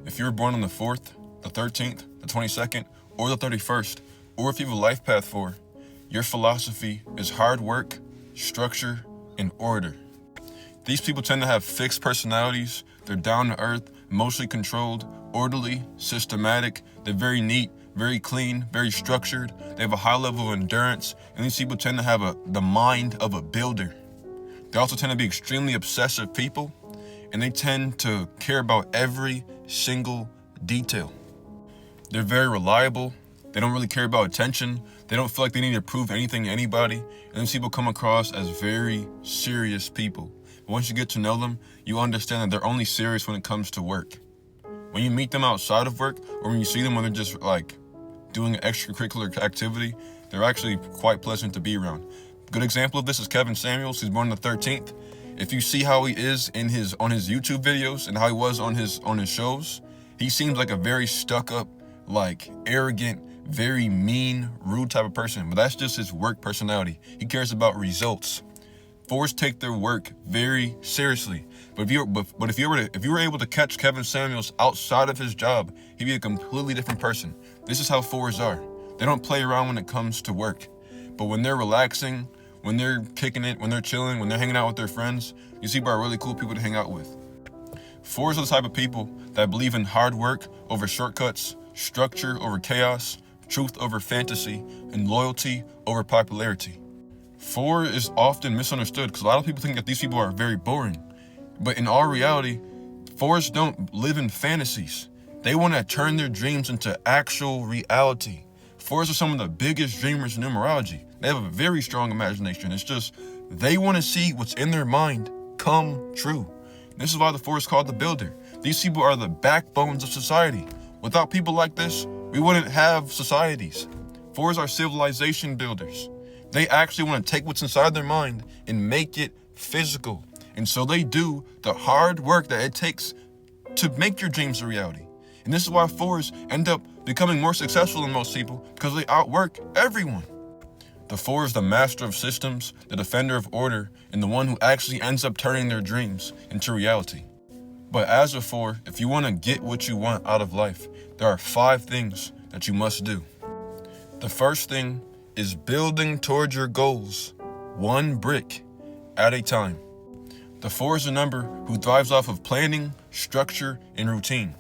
If you were born on the 4th, the 13th, the 22nd, or the 31st, or if you have a life path 4, your philosophy is hard work, structure, and order. These people tend to have fixed personalities. They're down to earth, emotionally controlled, orderly, systematic. They're very neat, very clean, very structured. They have a high level of endurance, and these people tend to have the mind of a builder. They also tend to be extremely obsessive people, and they tend to care about every single detail. They're very reliable. They don't really care about attention. They don't feel like they need to prove anything to anybody. And these people come across as very serious people. But once you get to know them, you understand that they're only serious when it comes to work. When you meet them outside of work, or when you see them when they're just like doing an extracurricular activity, they're actually quite pleasant to be around. A good example of this is Kevin Samuels. He's born on the 13th. If you see how he is on his YouTube videos and how he was on his shows, he seems like a very stuck-up, like arrogant, very mean, rude type of person. But that's just his work personality. He cares about results. 4s take their work very seriously. But if you were able to catch Kevin Samuels outside of his job, he'd be a completely different person. This is how 4s are. They don't play around when it comes to work. But when they're relaxing, when they're kicking it, when they're chilling, when they're hanging out with their friends, these people are really cool people to hang out with. 4s are the type of people that believe in hard work over shortcuts, structure over chaos, truth over fantasy, and loyalty over popularity. 4 is often misunderstood because a lot of people think that these people are very boring. But in all reality, 4s don't live in fantasies. They want to turn their dreams into actual reality. 4s are some of the biggest dreamers in numerology. They have a very strong imagination. It's just they want to see what's in their mind come true. This is why the 4 is called the builder. These people are the backbones of society. Without people like this, we wouldn't have societies. 4s are civilization builders. They actually want to take what's inside their mind and make it physical. And so they do the hard work that it takes to make your dreams a reality. And this is why 4s end up becoming more successful than most people, because they outwork everyone. The 4 is the master of systems, the defender of order, and the one who actually ends up turning their dreams into reality. But as a 4, if you want to get what you want out of life, there are 5 things that you must do. The first thing is building towards your goals, one brick at a time. The 4 is a number who thrives off of planning, structure, and routine.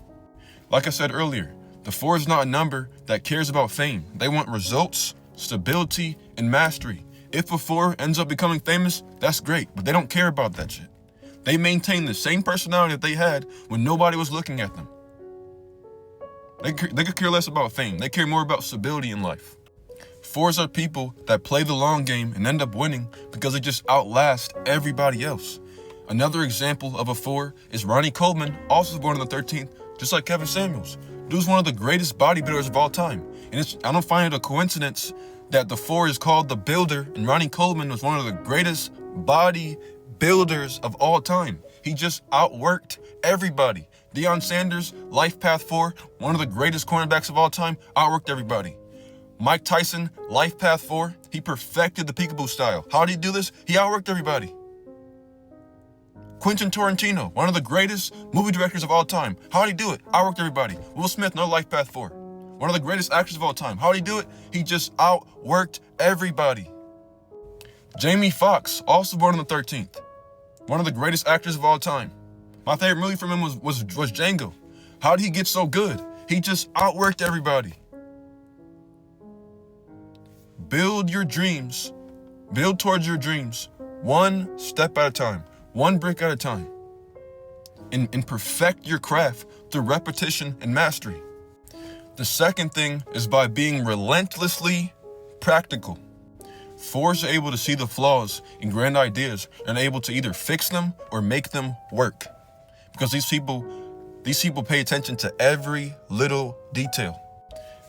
Like I said earlier, the 4 is not a number that cares about fame. They want results, stability, and mastery. If a 4 ends up becoming famous, that's great, but they don't care about that shit. They maintain the same personality that they had when nobody was looking at them. They could care less about fame. They care more about stability in life. 4s are people that play the long game and end up winning because they just outlast everybody else. Another example of a 4 is Ronnie Coleman, also born on the 13th, just like Kevin Samuels. Dude's one of the greatest bodybuilders of all time. And I don't find it a coincidence that the 4 is called the builder, and Ronnie Coleman was one of the greatest bodybuilders of all time. He just outworked everybody. Deion Sanders, Life Path 4, one of the greatest cornerbacks of all time, outworked everybody. Mike Tyson, Life Path 4, he perfected the peekaboo style. How did he do this? He outworked everybody. Quentin Tarantino, one of the greatest movie directors of all time. How did he do it? Outworked everybody. Will Smith, no Life Path 4. One of the greatest actors of all time. How did he do it? He just outworked everybody. Jamie Foxx, also born on the 13th. One of the greatest actors of all time. My favorite movie from him was Django. How did he get so good? He just outworked everybody. Build your dreams. Build towards your dreams. One step at a time. One brick at a time. And perfect your craft through repetition and mastery. The second thing is by being relentlessly practical. 4s are able to see the flaws in grand ideas and able to either fix them or make them work. Because these people pay attention to every little detail.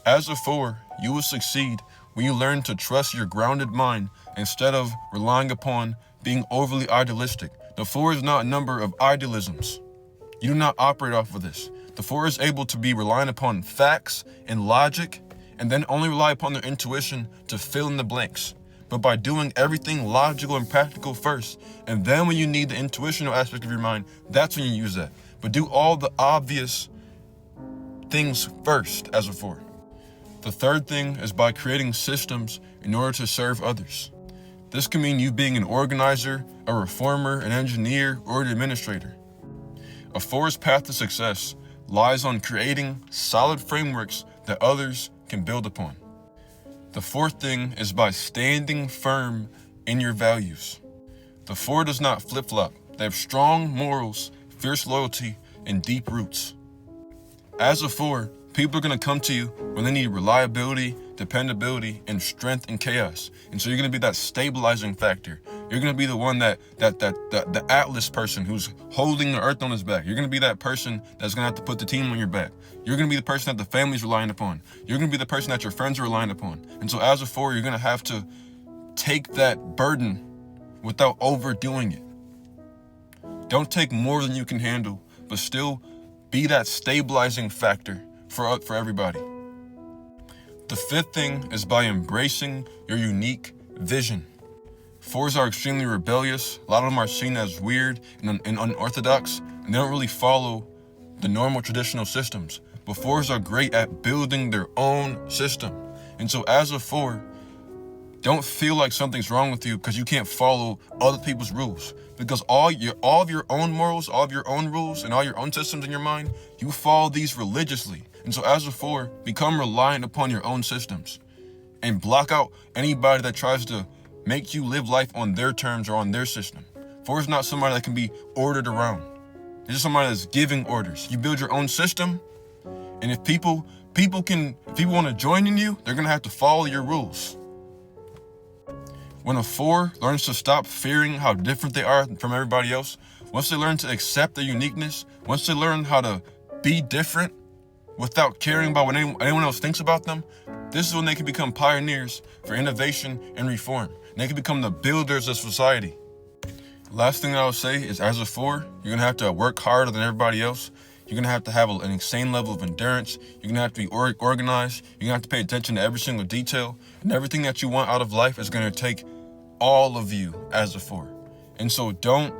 As a 4, you will succeed when you learn to trust your grounded mind instead of relying upon being overly idealistic. The 4 is not a number of idealisms. You do not operate off of this. The 4 is able to be reliant upon facts and logic, and then only rely upon their intuition to fill in the blanks. But by doing everything logical and practical first, and then when you need the intuitional aspect of your mind, that's when you use that. But do all the obvious things first as a 4. The third thing is by creating systems in order to serve others. This can mean you being an organizer, a reformer, an engineer, or an administrator. A 4's path to success lies on creating solid frameworks that others can build upon. The fourth thing is by standing firm in your values. The 4 does not flip-flop. They have strong morals, fierce loyalty, and deep roots. As a 4, people are going to come to you when they need reliability, dependability, and strength in chaos. And so you're going to be that stabilizing factor. You're going to be the one the Atlas person who's holding the earth on his back. You're going to be that person that's going to have to put the team on your back. You're going to be the person that the family's relying upon. You're going to be the person that your friends are relying upon. And so as a 4, you're going to have to take that burden without overdoing it. Don't take more than you can handle, but still be that stabilizing factor for everybody. The fifth thing is by embracing your unique vision. 4s are extremely rebellious. A lot of them are seen as weird and unorthodox, and they don't really follow the normal traditional systems. But 4s are great at building their own system. And so as a 4, don't feel like something's wrong with you because you can't follow other people's rules. Because all of your own morals, all of your own rules, and all your own systems in your mind, you follow these religiously. And so as a 4, become reliant upon your own systems and block out anybody that tries to make you live life on their terms or on their system. 4 is not somebody that can be ordered around. It's just somebody that's giving orders. You build your own system, and if people want to join in you, they're going to have to follow your rules. When a 4 learns to stop fearing how different they are from everybody else, once they learn to accept their uniqueness, once they learn how to be different without caring about what anyone else thinks about them, this is when they can become pioneers for innovation and reform. They can become the builders of society. Last thing I would say is, as a 4, you're going to have to work harder than everybody else. You're going to have an insane level of endurance. You're going to have to be organized. You're going to have to pay attention to every single detail. And everything that you want out of life is going to take all of you as a 4. And so don't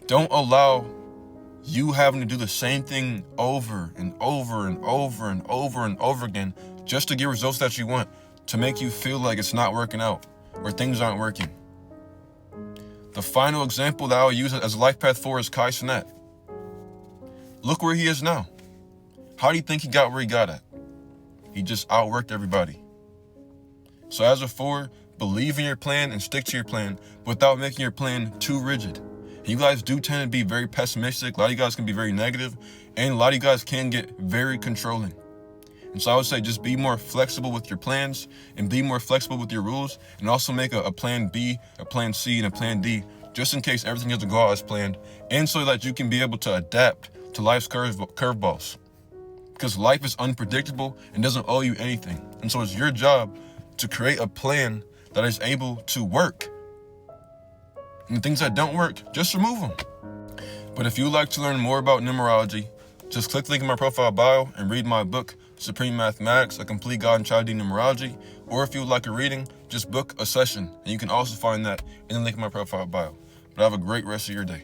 allow you having to do the same thing over and over and over and over and over again just to get results that you want, to make you feel like it's not working out or things aren't working. The final example that I'll use as a life path 4 is Kai Cenat. Look where he is now. How do you think he got where he got at? He just outworked everybody. So as a 4, believe in your plan and stick to your plan without making your plan too rigid. You guys do tend to be very pessimistic. A lot of you guys can be very negative, and a lot of you guys can get very controlling. And so I would say just be more flexible with your plans and be more flexible with your rules, and also make a plan B, a plan C, and a plan D, just in case everything doesn't go out as planned, and so that you can be able to adapt to life's curveballs. Because life is unpredictable and doesn't owe you anything. And so it's your job to create a plan that is able to work. And the things that don't work, just remove them. But if you would like to learn more about numerology, just click the link in my profile bio and read my book, Supreme Mathematics, A Complete God and Child Numerology. Or if you would like a reading, just book a session. And you can also find that in the link in my profile bio. But have a great rest of your day.